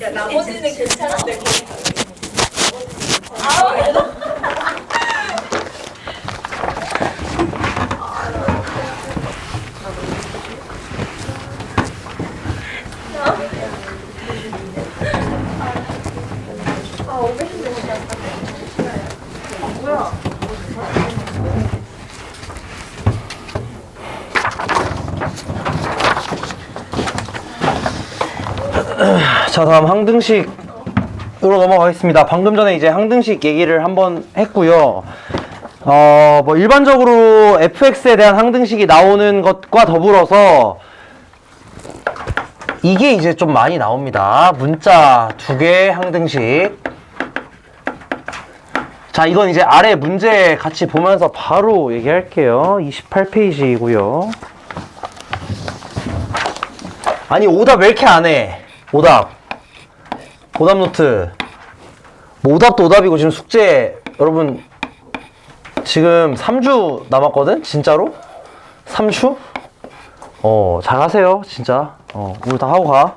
야, 나머지는 괜찮은데 거기 아, 그래도 자, 다음 항등식으로 넘어가겠습니다. 방금 전에 이제 항등식 얘기를 한번 했고요. 뭐 일반적으로 fx에 대한 항등식이 나오는 것과 더불어서 이게 이제 좀 많이 나옵니다. 문자 2개 항등식. 자, 이건 이제 아래 문제 같이 보면서 바로 얘기할게요. 28페이지이고요. 아니, 오답 왜 이렇게 안 해? 오답 노트. 뭐 오답도 오답이고 지금 숙제 여러분 지금 3주 남았거든? 진짜로? 3주? 잘하세요 진짜. 오늘 다 하고 가.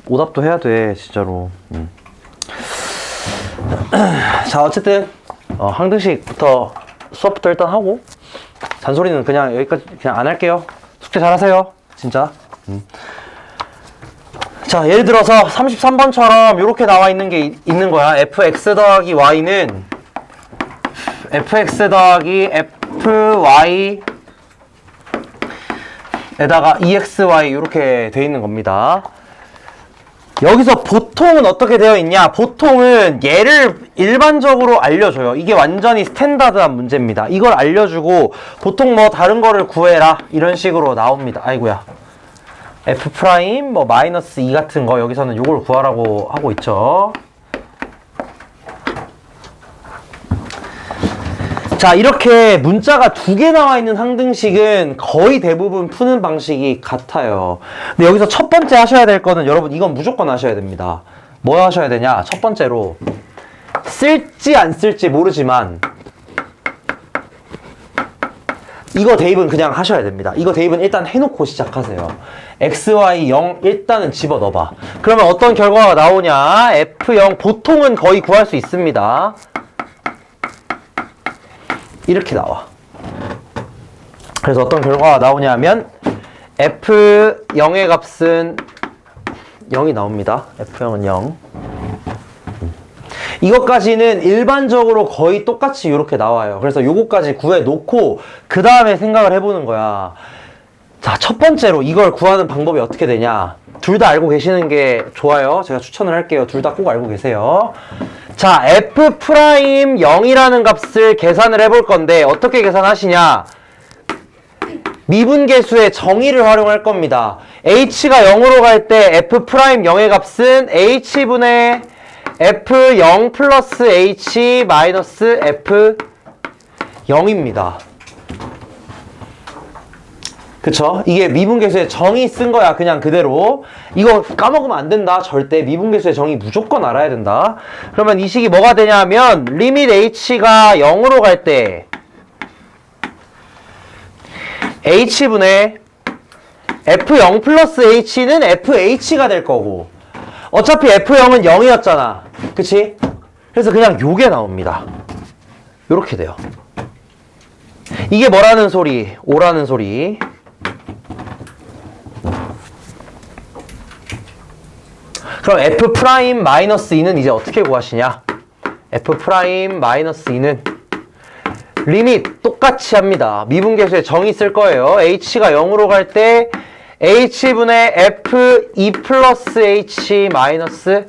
오답도 해야 돼 진짜로. 자, 어쨌든 항등식부터 수업부터 일단 하고 잔소리는 그냥 여기까지 그냥 안 할게요. 숙제 잘하세요 진짜. 자, 예를 들어서 33번처럼 이렇게 나와 있는 게 있는 거야. fx 더하기 y는 fx 더하기 fy 에다가 exy 이렇게 돼 있는 겁니다. 여기서 보통은 어떻게 되어 있냐? 보통은 얘를 일반적으로 알려줘요. 이게 완전히 스탠다드한 문제입니다. 이걸 알려주고 보통 뭐 다른 거를 구해라 이런 식으로 나옵니다. 아이고야. f 프라임 뭐 마이너스 2 같은 거 여기서는 요걸 구하라고 하고 있죠. 자, 이렇게 문자가 2개 나와 있는 항등식은 거의 대부분 푸는 방식이 같아요. 근데 여기서 첫 번째 하셔야 될 거는 여러분 이건 무조건 하셔야 됩니다. 뭐 하셔야 되냐? 첫 번째로 쓸지 안 쓸지 모르지만 이거 대입은 그냥 하셔야 됩니다. 이거 대입은 일단 해놓고 시작하세요. x, y, 0 일단은 집어넣어봐. 그러면 어떤 결과가 나오냐? f0 보통은 거의 구할 수 있습니다. 이렇게 나와. 그래서 어떤 결과가 나오냐면 f0의 값은 0이 나옵니다. f0은 0. 이것까지는 일반적으로 거의 똑같이 이렇게 나와요. 그래서 요거까지 구해놓고 그 다음에 생각을 해보는 거야. 자, 첫 번째로 이걸 구하는 방법이 어떻게 되냐. 둘 다 알고 계시는 게 좋아요. 제가 추천을 할게요. 둘 다 꼭 알고 계세요. 자, f 프라임 0이라는 값을 계산을 해볼 건데 어떻게 계산하시냐. 미분계수의 정의를 활용할 겁니다. h가 0으로 갈 때 f 프라임 0의 값은 h분의 f0 플러스 h 마이너스 f0입니다. 그쵸? 이게 미분계수의 정의 쓴 거야. 그냥 그대로. 이거 까먹으면 안 된다. 절대 미분계수의 정의 무조건 알아야 된다. 그러면 이 식이 뭐가 되냐면 리밋 h가 0으로 갈 때 h분의 f0 플러스 h는 fh가 될 거고 어차피 f0은 0이었잖아. 그치? 그래서 그냥 요게 나옵니다. 요렇게 돼요. 이게 뭐라는 소리? 오라는 소리. 그럼 f 프라임 마이너스 2는 이제 어떻게 구하시냐? f 프라임 마이너스 2는 리밋 똑같이 합니다. 미분계수의 정의 쓸 거예요. h가 0으로 갈 때 h분의 f2 플러스 h 마이너스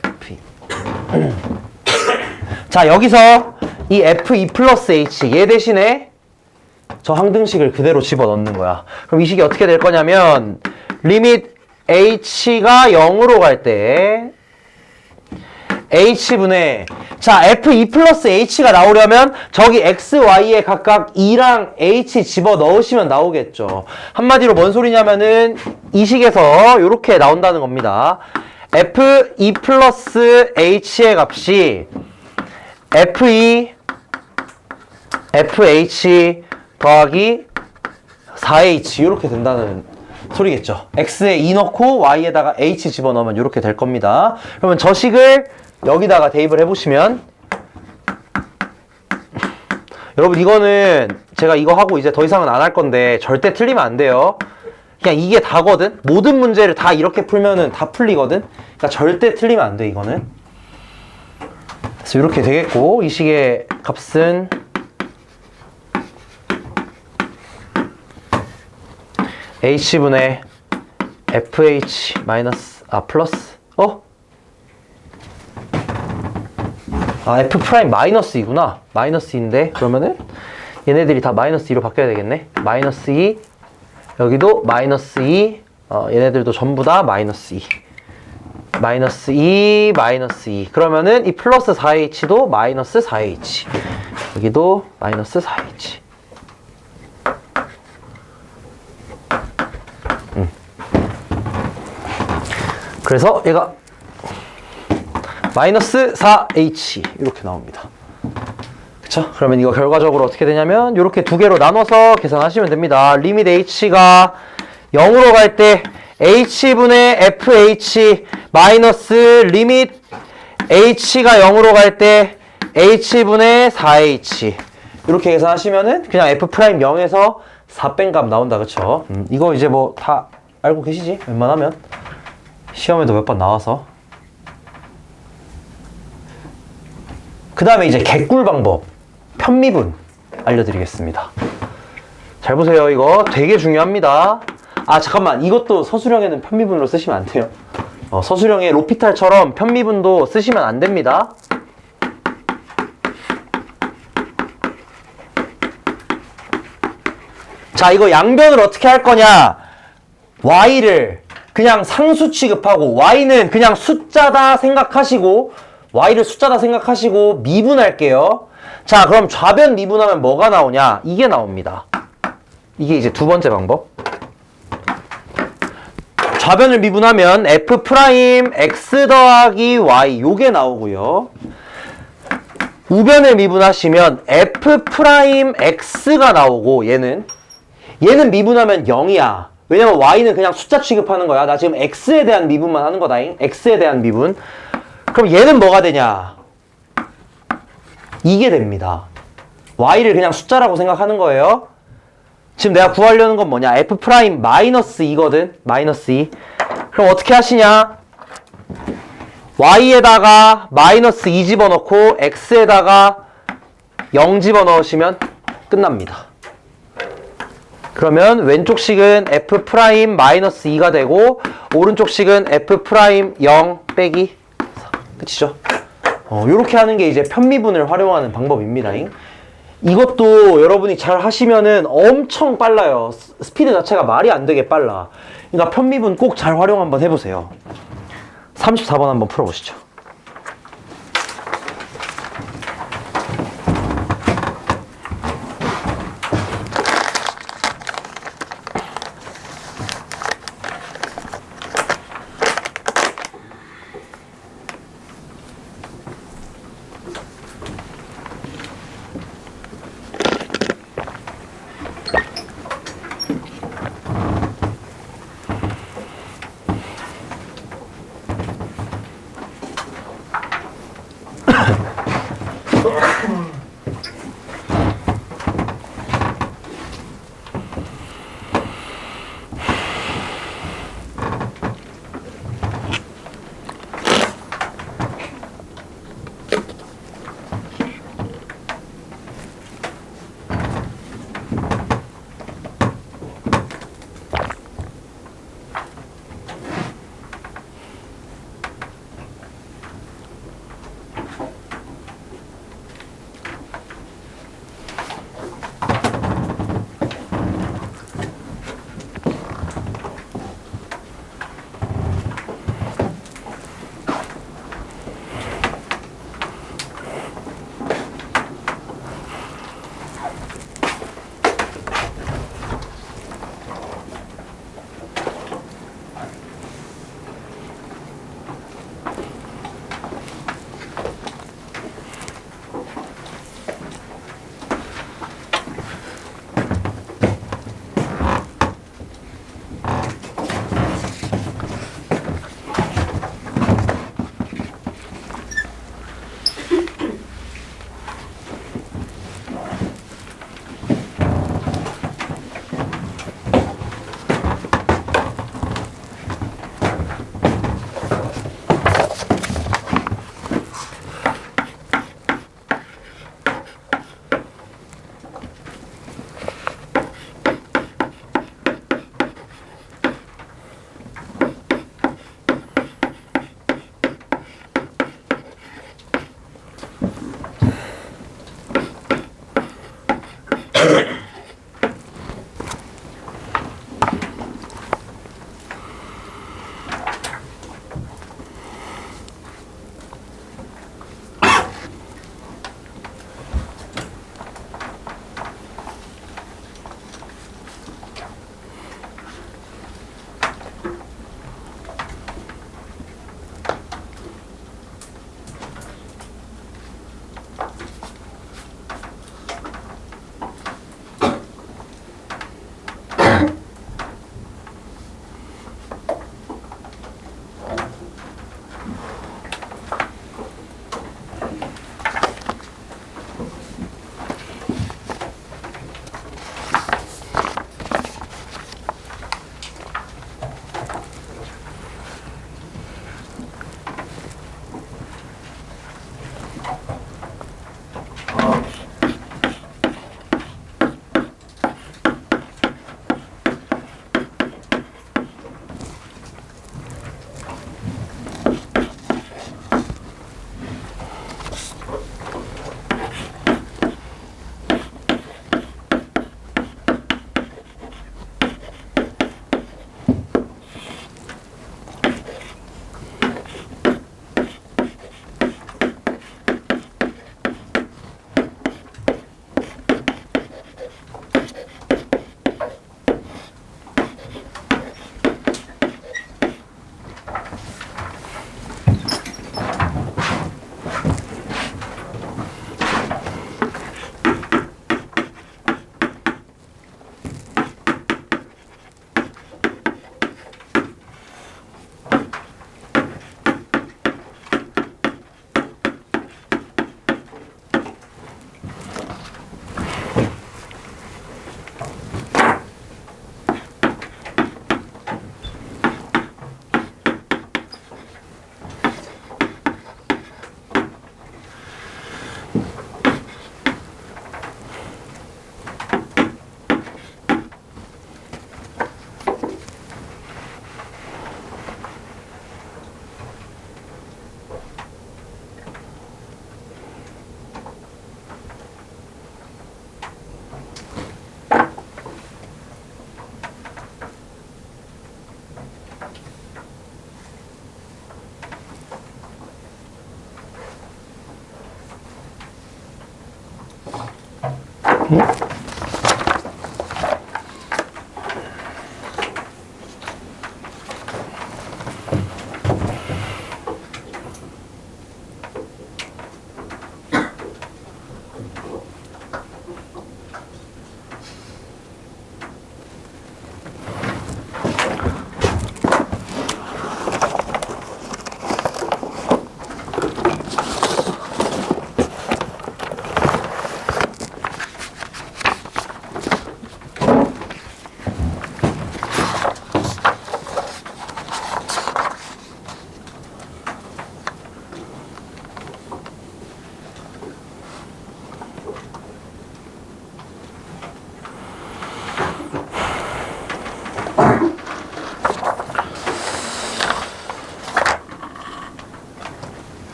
f2. 자, 여기서 이 f2 플러스 h 얘 대신에 저 항등식을 그대로 집어넣는 거야. 그럼 이 식이 어떻게 될 거냐면 리밋 h가 0으로 갈 때 h분의 자 f2 플러스 h가 나오려면 저기 x, y에 각각 2랑 h 집어넣으시면 나오겠죠. 한마디로 뭔 소리냐면은 이 식에서 이렇게 나온다는 겁니다. f2 플러스 h의 값이 f2 fh 더하기 4h 이렇게 된다는 소리겠죠. x에 2 넣고 y에다가 h 집어넣으면 이렇게 될 겁니다. 그러면 저 식을 여기다가 대입을 해보시면 여러분 이거는 제가 이거 하고 이제 더 이상은 안 할 건데 절대 틀리면 안 돼요. 그냥 이게 다거든. 모든 문제를 다 이렇게 풀면은 다 풀리거든. 그러니까 절대 틀리면 안 돼 이거는. 그래서 이렇게 되겠고 이 식의 값은 h분의 fh 마이너스 플러스 f 프라임 마이너스 2구나. 마이너스 2인데 그러면은 얘네들이 다 마이너스 2로 바뀌어야 되겠네. 마이너스 2 여기도 마이너스 2 얘네들도 전부 다 마이너스 2 마이너스 2 마이너스 2 그러면은 이 플러스 4h도 마이너스 4h 여기도 마이너스 4h 그래서 얘가 마이너스 4h 이렇게 나옵니다. 그쵸? 그러면 이거 결과적으로 어떻게 되냐면 이렇게 두 개로 나눠서 계산하시면 됩니다. 리밋 h가 0으로 갈 때 h분의 fh 마이너스 리밋 h가 0으로 갈 때 h분의 4h 이렇게 계산하시면은 그냥 f 프라임 0에서 4 뺀 값 나온다. 그쵸? 이거 이제 뭐 다 알고 계시지? 웬만하면 시험에도 몇 번 나와서. 그 다음에 이제 개꿀 방법 편미분 알려드리겠습니다. 잘 보세요. 이거 되게 중요합니다. 잠깐만, 이것도 서술형에는 편미분으로 쓰시면 안 돼요. 서술형의 로피탈처럼 편미분도 쓰시면 안 됩니다. 자, 이거 양변을 어떻게 할 거냐. y를 그냥 상수 취급하고 y는 그냥 숫자다 생각하시고 y를 숫자다 생각하시고 미분할게요. 자, 그럼 좌변 미분하면 뭐가 나오냐? 이게 나옵니다. 이게 이제 두 번째 방법. 좌변을 미분하면 f 프라임 x 더하기 y 요게 나오고요. 우변을 미분하시면 f 프라임 x가 나오고 얘는 미분하면 0이야. 왜냐면 y는 그냥 숫자 취급하는 거야. 나 지금 x에 대한 미분만 하는 거다잉. x에 대한 미분. 그럼 얘는 뭐가 되냐? 이게 됩니다. y를 그냥 숫자라고 생각하는 거예요. 지금 내가 구하려는 건 뭐냐? f 프라임 마이너스 2거든. 마이너스 2. 그럼 어떻게 하시냐? y에다가 마이너스 2 집어넣고 x에다가 0 집어넣으시면 끝납니다. 그러면 왼쪽 식은 f 프라임 마이너스 2가 되고 오른쪽 식은 f 프라임 0 빼기 4. 끝이죠? 요렇게 하는 게 이제 편미분을 활용하는 방법입니다. 이것도 여러분이 잘 하시면은 엄청 빨라요. 스피드 자체가 말이 안 되게 빨라. 그러니까 편미분 꼭 잘 활용 한번 해보세요. 34번 한번 풀어보시죠.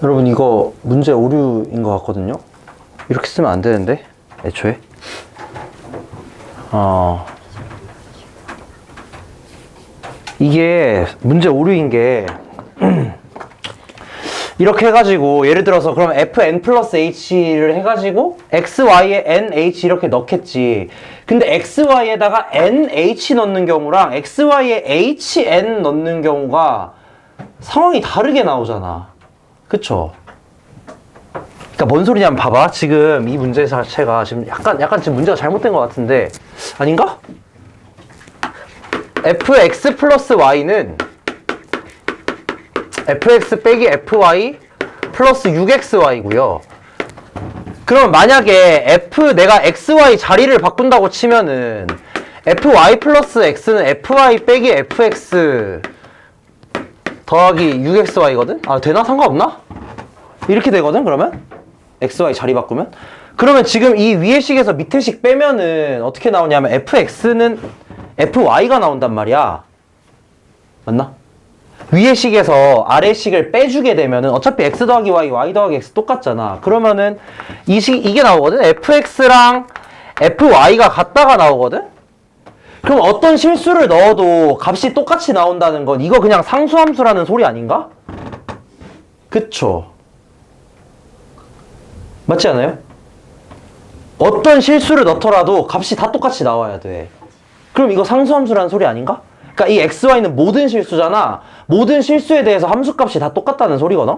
여러분 이거 문제 오류인 것 같거든요. 이렇게 쓰면 안 되는데 애초에 이게 문제 오류인 게 이렇게 해가지고 예를 들어서 그럼 fn 플러스 h를 해가지고 xy에 nh 이렇게 넣겠지. 근데 xy에다가 nh 넣는 경우랑 xy에 hn 넣는 경우가 상황이 다르게 나오잖아. 그쵸? 그러니까 뭔 소리냐면 봐봐. 지금 이 문제 자체가 지금 약간 지금 문제가 잘못된 것 같은데 아닌가? fx 플러스 y는 fx 빼기 fy 플러스 6xy고요. 그럼 만약에 내가 xy 자리를 바꾼다고 치면은 fy 플러스 x는 fy 빼기 fx 더하기 6xy거든? 아, 되나? 상관없나? 이렇게 되거든, 그러면? xy 자리 바꾸면? 그러면 지금 이 위의 식에서 밑에 식 빼면은 어떻게 나오냐면 fx는 fy가 나온단 말이야. 맞나? 위의 식에서 아래 식을 빼주게 되면은 어차피 x 더하기 y, y 더하기 x 똑같잖아. 그러면은 이게 나오거든? fx랑 fy가 같다가 나오거든? 그럼 어떤 실수를 넣어도 값이 똑같이 나온다는 건 이거 그냥 상수함수라는 소리 아닌가? 그쵸? 맞지 않아요? 어떤 실수를 넣더라도 값이 다 똑같이 나와야 돼. 그럼 이거 상수함수라는 소리 아닌가? 그러니까 이 xy는 모든 실수잖아. 모든 실수에 대해서 함수값이 다 똑같다는 소리거든?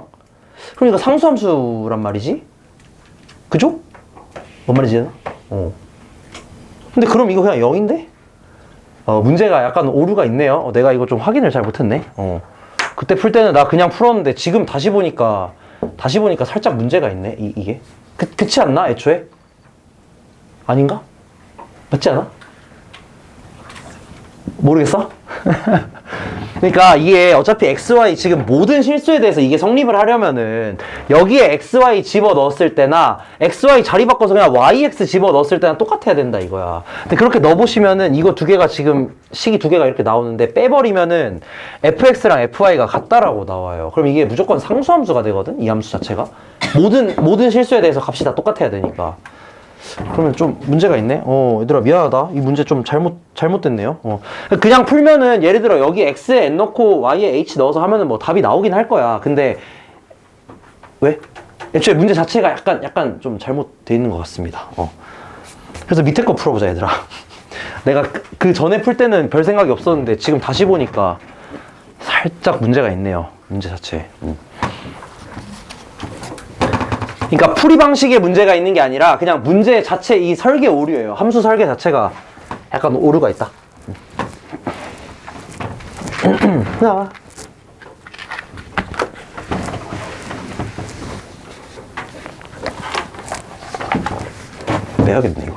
그럼 이거 상수함수란 말이지? 그죠? 뭔 말이지? 근데 그럼 이거 그냥 0인데? 문제가 약간 오류가 있네요. 내가 이거 좀 확인을 잘 못했네. 그때 풀 때는 나 그냥 풀었는데 지금 다시 보니까 살짝 문제가 있네. 이게. 그치 않나? 애초에? 아닌가? 맞지 않아? 모르겠어? 그러니까 이게 어차피 XY 지금 모든 실수에 대해서 이게 성립을 하려면은 여기에 XY 집어 넣었을 때나 XY 자리 바꿔서 그냥 YX 집어 넣었을 때나 똑같아야 된다 이거야. 근데 그렇게 넣어보시면은 이거 두 개가 지금 식이 두 개가 이렇게 나오는데 빼버리면은 FX랑 FY가 같다라고 나와요. 그럼 이게 무조건 상수함수가 되거든? 이 함수 자체가. 모든 실수에 대해서 값이 다 똑같아야 되니까. 그러면 좀 문제가 있네. 얘들아 미안하다. 이 문제 좀 잘못됐네요. 그냥 풀면은 예를 들어 여기 x에 n 넣고 y에 h 넣어서 하면은 뭐 답이 나오긴 할 거야. 근데 왜? 애초에 문제 자체가 약간 좀 잘못돼 있는 것 같습니다. 그래서 밑에 거 풀어보자 얘들아. 내가 그 전에 풀 때는 별 생각이 없었는데 지금 다시 보니까 살짝 문제가 있네요. 문제 자체에. 그러니까 풀이 방식에 문제가 있는 게 아니라 그냥 문제 자체 이 설계 오류예요. 함수 설계 자체가 약간 오류가 있다. 나와. 빼야겠네 이거.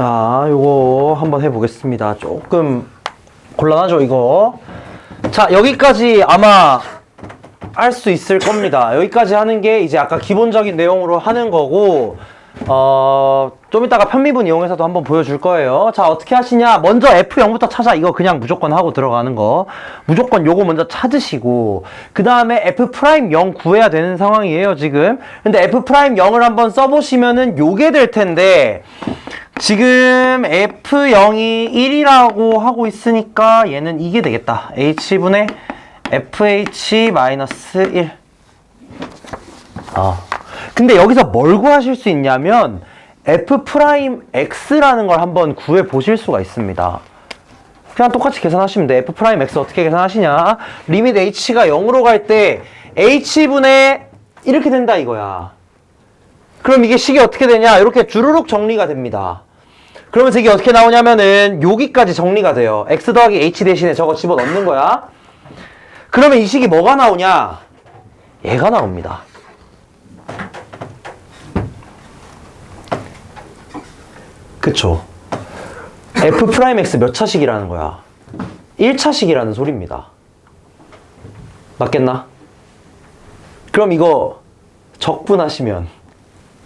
자, 요거 한번 해보겠습니다. 조금 곤란하죠, 이거. 자, 여기까지 아마 할 수 있을 겁니다. 여기까지 하는 게 이제 아까 기본적인 내용으로 하는 거고, 좀 이따가 편미분 이용해서도 한번 보여줄 거예요. 자, 어떻게 하시냐? 먼저 F0부터 찾아. 이거 그냥 무조건 하고 들어가는 거. 무조건 요거 먼저 찾으시고, 그 다음에 F'0 구해야 되는 상황이에요, 지금. 근데 F'0을 한번 써보시면은 요게 될 텐데, 지금 F0이 1이라고 하고 있으니까 얘는 이게 되겠다. H분의 FH-1. 근데 여기서 뭘 구하실 수 있냐면 F'X라는 걸 한번 구해 보실 수가 있습니다. 그냥 똑같이 계산하시면 돼. F'X 어떻게 계산하시냐? 리밋 H가 0으로 갈 때 H분의 이렇게 된다 이거야. 그럼 이게 식이 어떻게 되냐? 이렇게 주르륵 정리가 됩니다. 그러면서 이게 어떻게 나오냐면은 여기까지 정리가 돼요. X 더하기 H 대신에 저거 집어넣는 거야. 그러면 이 식이 뭐가 나오냐? 얘가 나옵니다. 그쵸? F'X 몇 차식이라는 거야? 1차식이라는 소리입니다. 맞겠나? 그럼 이거 적분하시면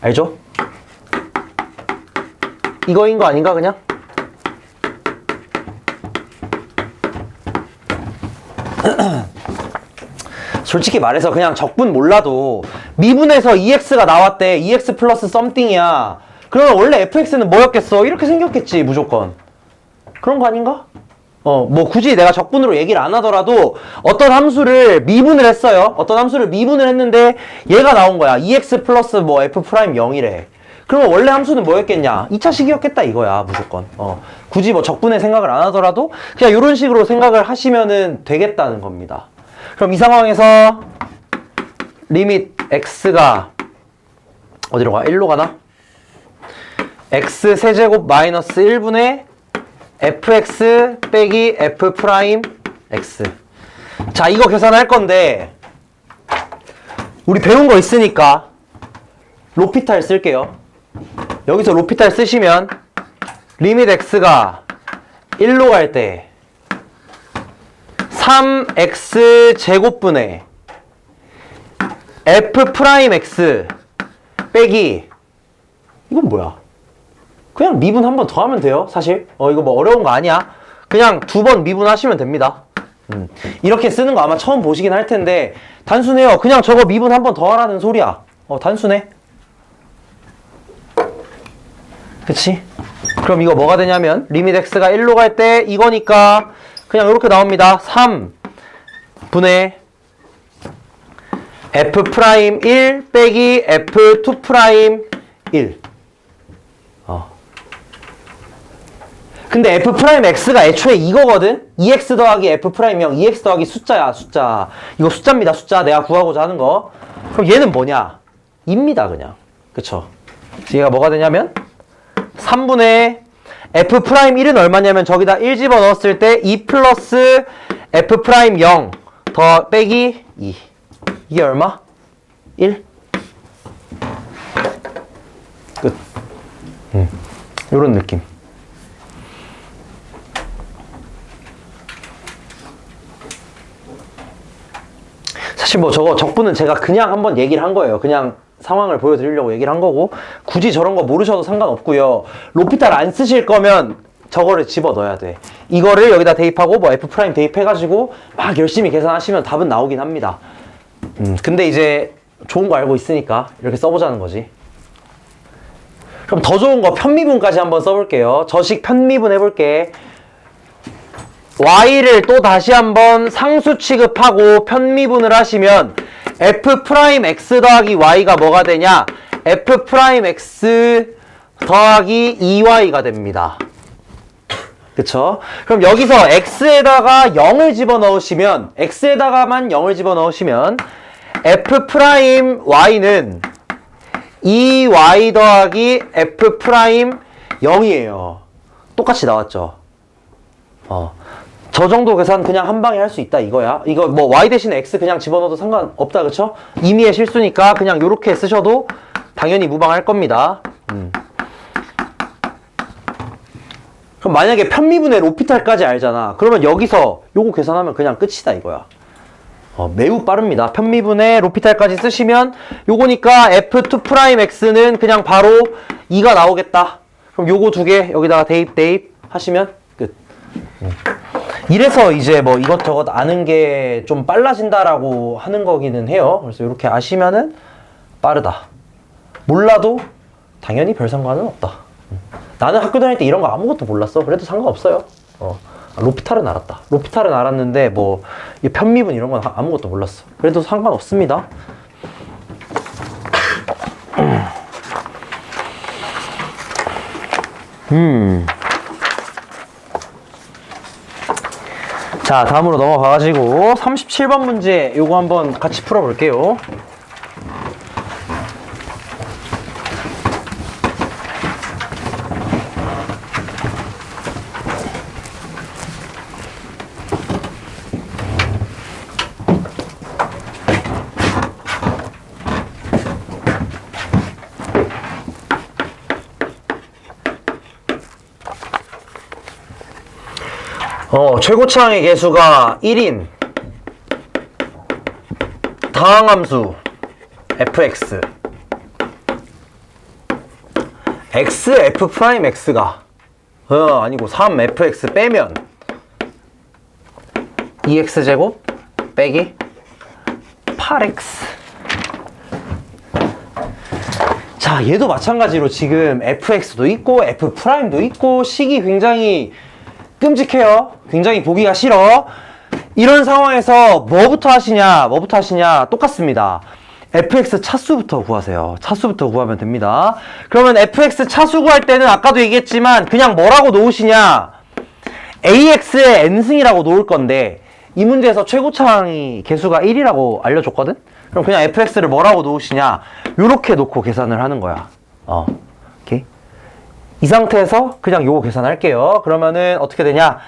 알죠? 이거인 거 아닌가 그냥? 솔직히 말해서 그냥 적분 몰라도 미분에서 EX가 나왔대. EX 플러스 썸띵이야. 그러면 원래 FX는 뭐였겠어? 이렇게 생겼겠지 무조건. 그런 거 아닌가? 뭐 굳이 내가 적분으로 얘기를 안 하더라도 어떤 함수를 미분을 했어요. 어떤 함수를 미분을 했는데 얘가 나온 거야. EX 플러스 뭐 F'0이래. 그러면 원래 함수는 뭐였겠냐? 2차식이었겠다 이거야 무조건. 굳이 뭐 적분의 생각을 안 하더라도 그냥 이런 식으로 생각을 하시면은 되겠다는 겁니다. 그럼 이 상황에서 리밋 x가 어디로 가? 1로 가나? x 세제곱 마이너스 1분의 fx 빼기 f'x. 자, 이거 계산할 건데 우리 배운 거 있으니까 로피탈 쓸게요. 여기서 로피탈 쓰시면 리밋 x가 1로 갈 때 3x 제곱분의 f'x 빼기 이건 뭐야? 그냥 미분 한 번 더 하면 돼요 사실. 이거 뭐 어려운 거 아니야. 그냥 2번 미분하시면 됩니다. 이렇게 쓰는 거 아마 처음 보시긴 할 텐데 단순해요. 그냥 저거 미분 한 번 더 하라는 소리야. 단순해. 그치? 그럼 이거 뭐가 되냐면 리밋 x가 1로 갈 때 이거니까 그냥 이렇게 나옵니다. 3분의 f'1 빼기 f'1. 근데 f'x가 애초에 이거거든? 2x 더하기 f'0, 2x 더하기 숫자야, 숫자. 이거 숫자입니다, 숫자. 내가 구하고자 하는 거. 그럼 얘는 뭐냐? 입니다, 그냥. 그쵸? 얘가 뭐가 되냐면 3분의 f'1은 얼마냐면 저기다 1 집어넣었을 때 2 플러스 f'0 더 빼기 2. 이게 얼마? 1? 끝. 요런 느낌. 사실 뭐 저거 적분은 제가 그냥 한번 얘기를 한 거예요. 그냥 상황을 보여드리려고 얘기를 한 거고 굳이 저런 거 모르셔도 상관없고요. 로피탈 안 쓰실 거면 저거를 집어넣어야 돼. 이거를 여기다 대입하고 뭐 F' 대입해가지고 막 열심히 계산하시면 답은 나오긴 합니다. 근데 이제 좋은 거 알고 있으니까 이렇게 써보자는 거지. 그럼 더 좋은 거 편미분까지 한번 써볼게요. 저식 편미분 해볼게. y를 또 다시 한번 상수 취급하고 편미분을 하시면 f'x 더하기 y가 뭐가 되냐? f'x 더하기 2y가 됩니다. 그쵸? 그럼 여기서 x에다가 0을 집어넣으시면 x에다가만 0을 집어넣으시면 f'y는 2y 더하기 f'0이에요. 똑같이 나왔죠? 저 정도 계산 그냥 한 방에 할 수 있다 이거야. 이거 뭐 y 대신에 x 그냥 집어넣어도 상관없다, 그쵸? 임의의 실수니까 그냥 요렇게 쓰셔도 당연히 무방할 겁니다. 그럼 만약에 편미분의 로피탈까지 알잖아. 그러면 여기서 요거 계산하면 그냥 끝이다 이거야. 매우 빠릅니다. 편미분의 로피탈까지 쓰시면 요거니까 F2'X는 그냥 바로 2가 나오겠다. 그럼 요거 두 개 여기다가 대입 하시면 끝. 이래서 이제 뭐 이것저것 아는 게 좀 빨라진다라고 하는 거기는 해요. 그래서 이렇게 아시면은 빠르다. 몰라도 당연히 별 상관은 없다. 나는 학교 다닐 때 이런 거 아무것도 몰랐어. 그래도 상관없어요. 로피탈은 알았다. 로피탈은 알았는데 뭐 이 편미분 이런 건 아무것도 몰랐어. 그래도 상관없습니다. 자, 다음으로 넘어가가지고 37번 문제 요거 한번 같이 풀어볼게요. 최고차항의 개수가 1인 다항함수 fx xf'x가 아니고 3fx 빼면 2x제곱 빼기 8x. 자, 얘도 마찬가지로 지금 fx도 있고 f'도 있고 식이 굉장히 끔찍해요. 굉장히 보기가 싫어. 이런 상황에서 뭐부터 하시냐 똑같습니다. fx 차수부터 구하세요. 차수부터 구하면 됩니다. 그러면 fx 차수 구할 때는 아까도 얘기했지만 그냥 뭐라고 놓으시냐, ax의 n승이라고 놓을 건데 이 문제에서 최고차항이 개수가 1이라고 알려줬거든? 그럼 그냥 fx를 뭐라고 놓으시냐, 요렇게 놓고 계산을 하는 거야. 오케이? 이 상태에서 그냥 요거 계산할게요. 그러면은 어떻게 되냐,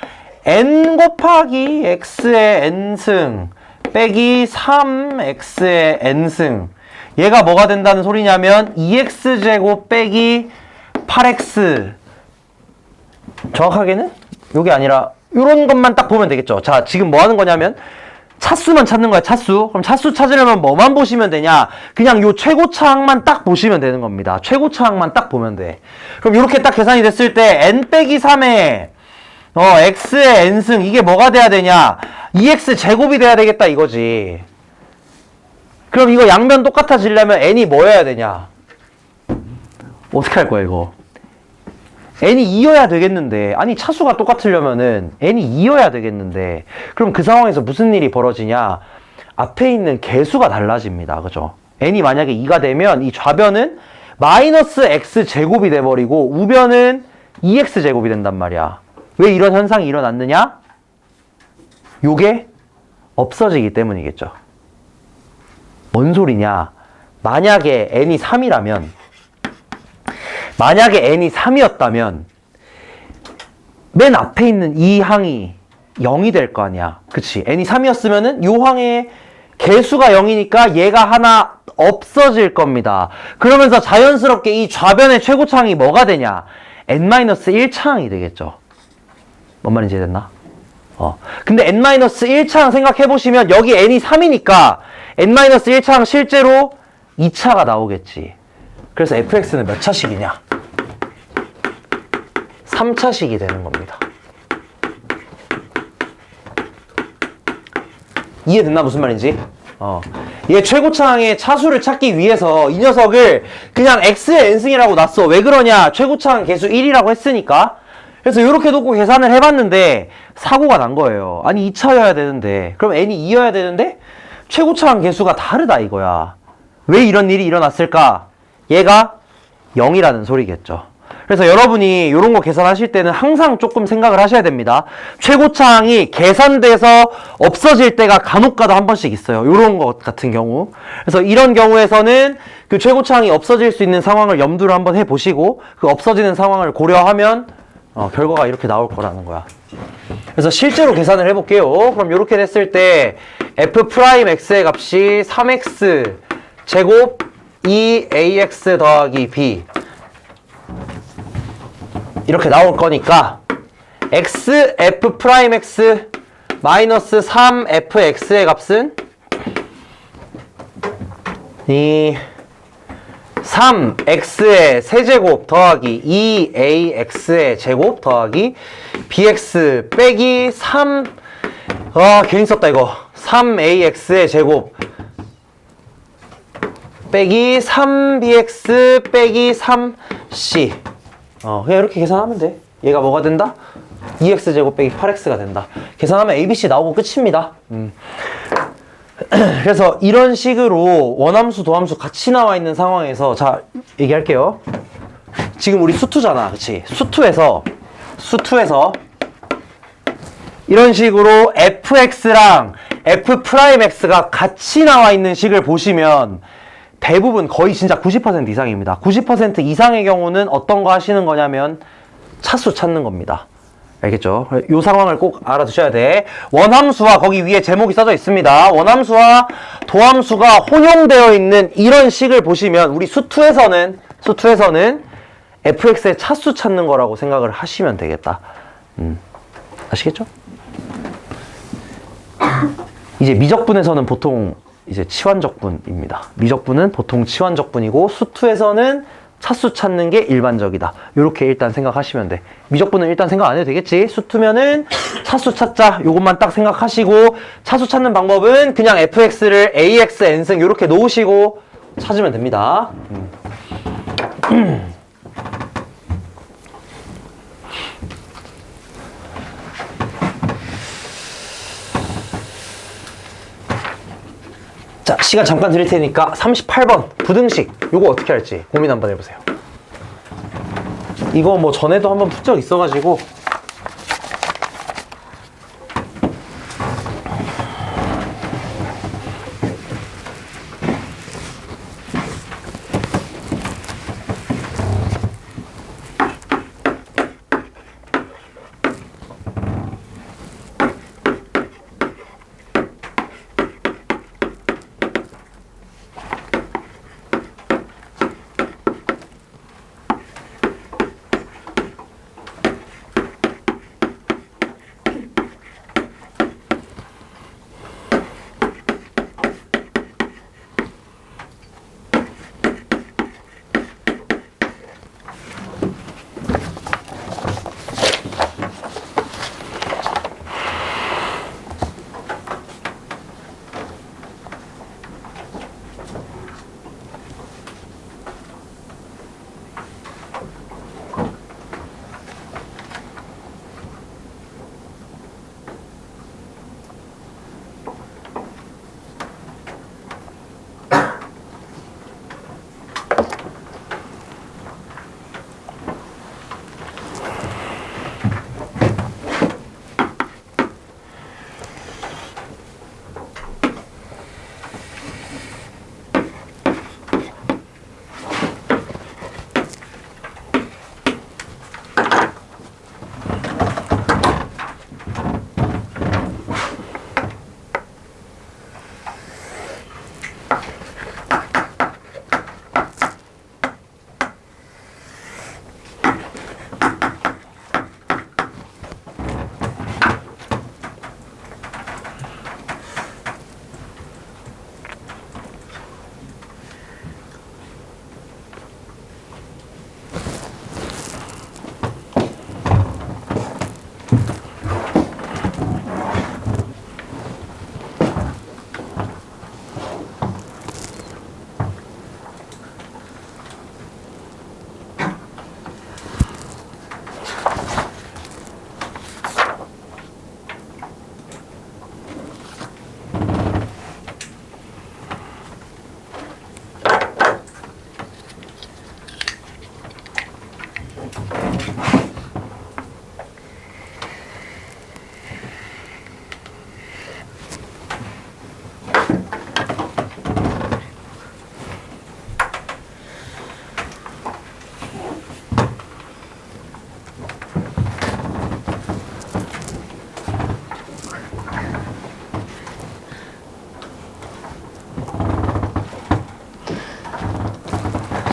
n 곱하기 x의 n승 빼기 3x의 n승, 얘가 뭐가 된다는 소리냐면 2x제곱 빼기 8x, 정확하게는 요게 아니라 요런 것만 딱 보면 되겠죠. 자, 지금 뭐 하는 거냐면 차수만 찾는 거야, 차수. 그럼 차수 찾으려면 뭐만 보시면 되냐, 그냥 요 최고차항만 딱 보시면 되는 겁니다. 최고차항만 딱 보면 돼. 그럼 이렇게 딱 계산이 됐을 때 n 빼기 3에 x의 n승, 이게 뭐가 돼야 되냐, 2x 제곱이 돼야 되겠다 이거지. 그럼 이거 양변 똑같아지려면 n이 뭐여야 되냐, 어떻게 할 거야 이거. n이 2여야 되겠는데, 아니 차수가 똑같으려면은 n이 2여야 되겠는데, 그럼 그 상황에서 무슨 일이 벌어지냐, 앞에 있는 개수가 달라집니다. 그죠? n이 만약에 2가 되면 이 좌변은 마이너스 x 제곱이 돼버리고 우변은 2x 제곱이 된단 말이야. 왜 이런 현상이 일어났느냐? 요게 없어지기 때문이겠죠. 뭔 소리냐, 만약에 n이 3이라면, 만약에 n이 3이었다면 맨 앞에 있는 이 항이 0이 될 거 아니야. 그치? n이 3이었으면은 요 항의 개수가 0이니까 얘가 하나 없어질 겁니다. 그러면서 자연스럽게 이 좌변의 최고차항이 뭐가 되냐, n-1차항이 되겠죠. 뭔 말인지 이해됐나? 근데 n-1차항 생각해보시면 여기 n이 3이니까 n-1차항 실제로 2차가 나오겠지. 그래서 fx는 몇 차식이냐? 3차식이 되는 겁니다. 이해됐나? 무슨 말인지? 얘 최고차항의 차수를 찾기 위해서 이 녀석을 그냥 x의 n승이라고 놨어. 왜 그러냐? 최고차항 개수 1이라고 했으니까. 그래서 이렇게 놓고 계산을 해봤는데 사고가 난 거예요. 아니 2차여야 되는데, 그럼 n이 2여야 되는데 최고차항 개수가 다르다 이거야. 왜 이런 일이 일어났을까? 얘가 0이라는 소리겠죠. 그래서 여러분이 이런 거 계산하실 때는 항상 조금 생각을 하셔야 됩니다. 최고차항이 계산돼서 없어질 때가 간혹가다 한 번씩 있어요. 이런 것 같은 경우. 그래서 이런 경우에서는 그 최고차항이 없어질 수 있는 상황을 염두를 한번 해보시고 그 없어지는 상황을 고려하면 결과가 이렇게 나올 거라는 거야. 그래서 실제로 계산을 해볼게요. 그럼 이렇게 됐을 때 f'x의 값이 3x 제곱 2ax 더하기 b 이렇게 나올 거니까 x f 프라임 x 마이너스 3fx의 값은 이 3x의 세제곱 더하기 2ax의 제곱 더하기 bx 빼기 3 괜히 썼다 이거 3ax의 제곱 빼기 3bx 빼기 3c 그냥 이렇게 계산하면 돼. 얘가 뭐가 된다? 2x제곱 빼기 8x가 된다. 계산하면 ABC 나오고 끝입니다. 그래서 이런 식으로 원함수, 도함수 같이 나와 있는 상황에서 자, 얘기할게요. 지금 우리 수투잖아. 그치? 수투에서 이런 식으로 fx랑 f'x가 같이 나와 있는 식을 보시면 대부분 거의 진짜 90% 이상입니다. 90% 이상의 경우는 어떤 거 하시는 거냐면 차수 찾는 겁니다. 알겠죠? 이 상황을 꼭 알아두셔야 돼. 원함수와 거기 위에 제목이 써져 있습니다. 원함수와 도함수가 혼용되어 있는 이런 식을 보시면 우리 수투에서는 fx의 차수 찾는 거라고 생각을 하시면 되겠다. 아시겠죠? 이제 미적분에서는 보통 이제 치환적분입니다. 미적분은 보통 치환적분이고 수투에서는 차수 찾는 게 일반적이다. 이렇게 일단 생각하시면 돼. 미적분은 일단 생각 안 해도 되겠지. 수투면은 차수 찾자. 요것만 딱 생각하시고 차수 찾는 방법은 그냥 fx를 ax, n승 이렇게 놓으시고 찾으면 됩니다. 자, 시간 잠깐 드릴 테니까 38번 부등식 요거 어떻게 할지 고민 한번 해보세요. 이거 뭐 전에도 한번 푼 적 있어가지고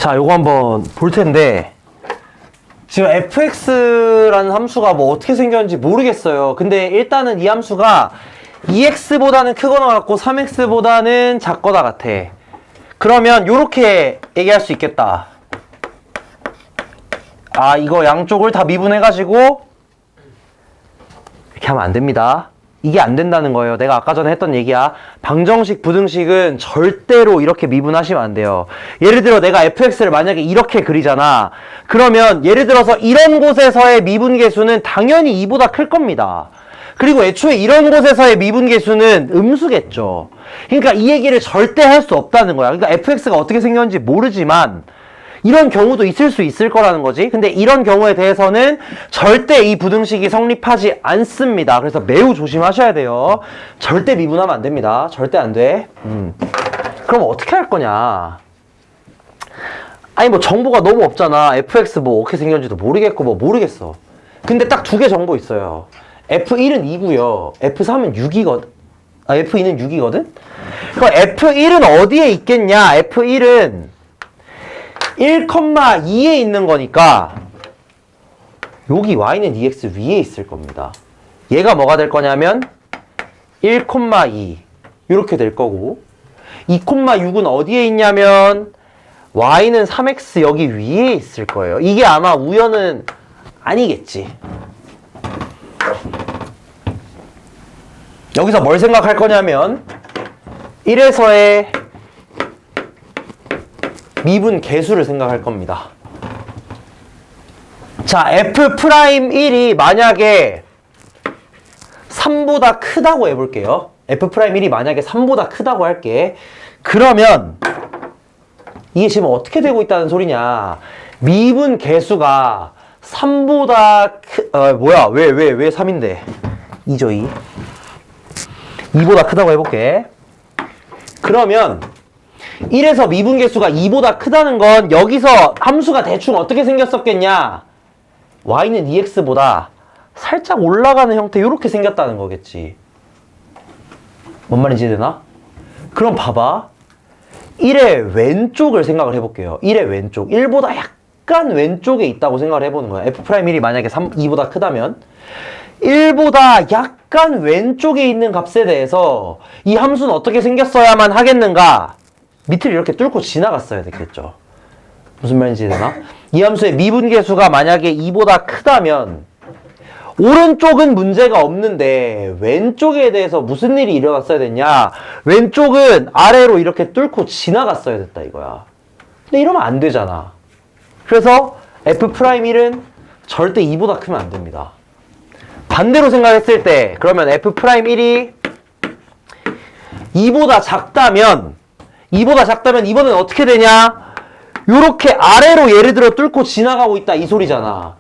자, 요거 한번 볼 텐데 지금 fx라는 함수가 뭐 어떻게 생겼는지 모르겠어요. 근데 일단은 이 함수가 2x보다는 크거나 같고 3x보다는 작거나 같아. 그러면 요렇게 얘기할 수 있겠다. 아, 이거 양쪽을 다 미분해가지고 이렇게 하면 안 됩니다. 이게 안 된다는 거예요. 내가 아까 전에 했던 얘기야. 방정식, 부등식은 절대로 이렇게 미분하시면 안 돼요. 예를 들어 내가 fx를 만약에 이렇게 그리잖아. 그러면 예를 들어서 이런 곳에서의 미분계수는 당연히 2보다 클 겁니다. 그리고 애초에 이런 곳에서의 미분계수는 음수겠죠. 그러니까 이 얘기를 절대 할 수 없다는 거야. 그러니까 fx가 어떻게 생겼는지 모르지만 이런 경우도 있을 수 있을 거라는 거지. 근데 이런 경우에 대해서는 절대 이 부등식이 성립하지 않습니다. 그래서 매우 조심하셔야 돼요. 절대 미분하면 안 됩니다. 절대 안 돼. 그럼 어떻게 할 거냐? 아니 뭐 정보가 너무 없잖아. fx 뭐 어떻게 생겼는지도 모르겠고 뭐 모르겠어. 근데 딱 두 개 정보 있어요. f1은 2고요. f3은 6이거든. 아, f2는 6이거든? 그럼 f1은 어디에 있겠냐? f1은 1,2에 있는 거니까 여기 y는 2x 위에 있을 겁니다. 얘가 뭐가 될 거냐면 1,2 이렇게 될 거고 2,6은 어디에 있냐면 y는 3x 여기 위에 있을 거예요. 이게 아마 우연은 아니겠지. 여기서 뭘 생각할 거냐면 1에서의 미분 계수를 생각할 겁니다. 자, f'1이 만약에 3보다 크다고 해볼게요. f'1이 만약에 3보다 크다고 할게. 그러면 이게 지금 어떻게 되고 있다는 소리냐. 미분 계수가 3보다 뭐야, 왜 3인데? 2죠, 2. 2보다 크다고 해볼게. 그러면 1에서 미분계수가 2보다 크다는 건 여기서 함수가 대충 어떻게 생겼었겠냐? y는 2x보다 살짝 올라가는 형태 이렇게 생겼다는 거겠지. 뭔 말인지 되나? 그럼 봐봐. 1의 왼쪽을 생각을 해볼게요. 1의 왼쪽. 1보다 약간 왼쪽에 있다고 생각을 해보는 거야. f'1이 만약에 2보다 크다면 1보다 약간 왼쪽에 있는 값에 대해서 이 함수는 어떻게 생겼어야만 하겠는가? 밑을 이렇게 뚫고 지나갔어야 됐겠죠. 무슨 말인지 되나? 이 함수의 미분계수가 만약에 2보다 크다면 오른쪽은 문제가 없는데 왼쪽에 대해서 무슨 일이 일어났어야 됐냐? 왼쪽은 아래로 이렇게 뚫고 지나갔어야 됐다 이거야. 근데 이러면 안 되잖아. 그래서 f'1은 절대 2보다 크면 안 됩니다. 반대로 생각했을 때 그러면 f'1이 2보다 작다면 이번엔 어떻게 되냐? 요렇게 아래로 예를 들어 뚫고 지나가고 있다 이 소리잖아.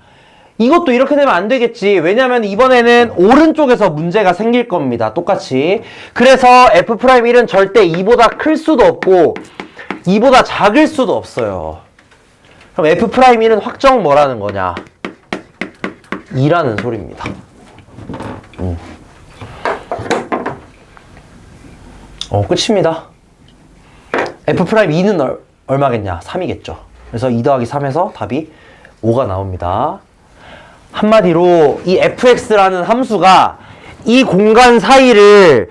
이것도 이렇게 되면 안 되겠지. 왜냐면 이번에는 오른쪽에서 문제가 생길 겁니다. 똑같이. 그래서 f'1은 절대 2보다 클 수도 없고 2보다 작을 수도 없어요. 그럼 f'1은 확정 뭐라는 거냐? 2라는 소리입니다. 끝입니다. f'2는 얼마겠냐? 3이겠죠. 그래서 2 더하기 3에서 답이 5가 나옵니다. 한마디로 이 fx라는 함수가 이 공간 사이를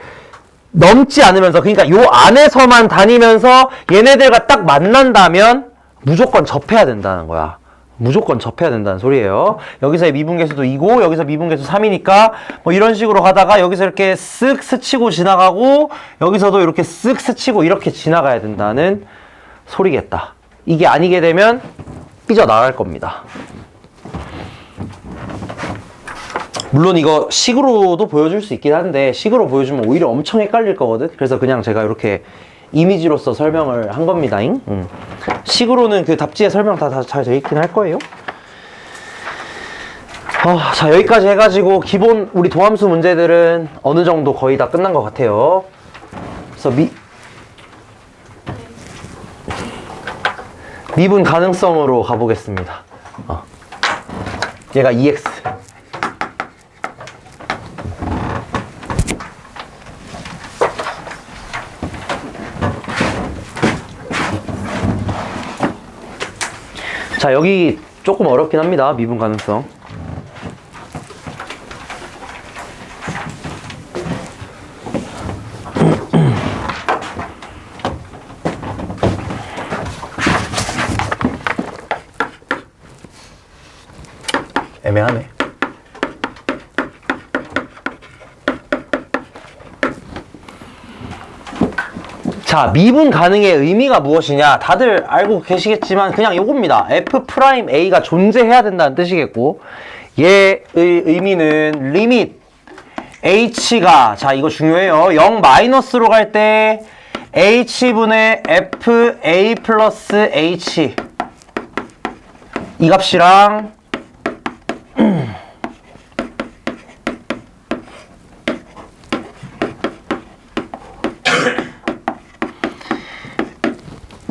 넘지 않으면서, 그러니까 요 안에서만 다니면서 얘네들과 딱 만난다면 무조건 접해야 된다는 거야. 무조건 접해야 된다는 소리예요. 여기서의 미분계수도 2고 여기서 미분계수 3이니까 뭐 이런 식으로 가다가 여기서 이렇게 쓱 스치고 지나가고 여기서도 이렇게 쓱 스치고 이렇게 지나가야 된다는 소리겠다. 이게 아니게 되면 삐져나갈 겁니다. 물론 이거 식으로도 보여줄 수 있긴 한데 식으로 보여주면 오히려 엄청 헷갈릴 거거든. 그래서 그냥 제가 이렇게 이미지로서 설명을 한 겁니다. 식으로는 그 답지에 설명 다 잘 되어 있긴 할 거예요. 자, 여기까지 해가지고 기본 우리 도함수 문제들은 어느 정도 거의 다 끝난 것 같아요. 그래서 미분 가능성으로 가보겠습니다. 얘가 2x. 자, 여기 조금 어렵긴 합니다. 미분 가능성. 애매하네. 자, 미분 가능의 의미가 무엇이냐? 다들 알고 계시겠지만 그냥 요겁니다. F'A가 존재해야 된다는 뜻이겠고, 얘의 의미는 리밋 H가, 자 이거 중요해요. 0 마이너스로 갈 때 H분의 FA 플러스 H 이 값이랑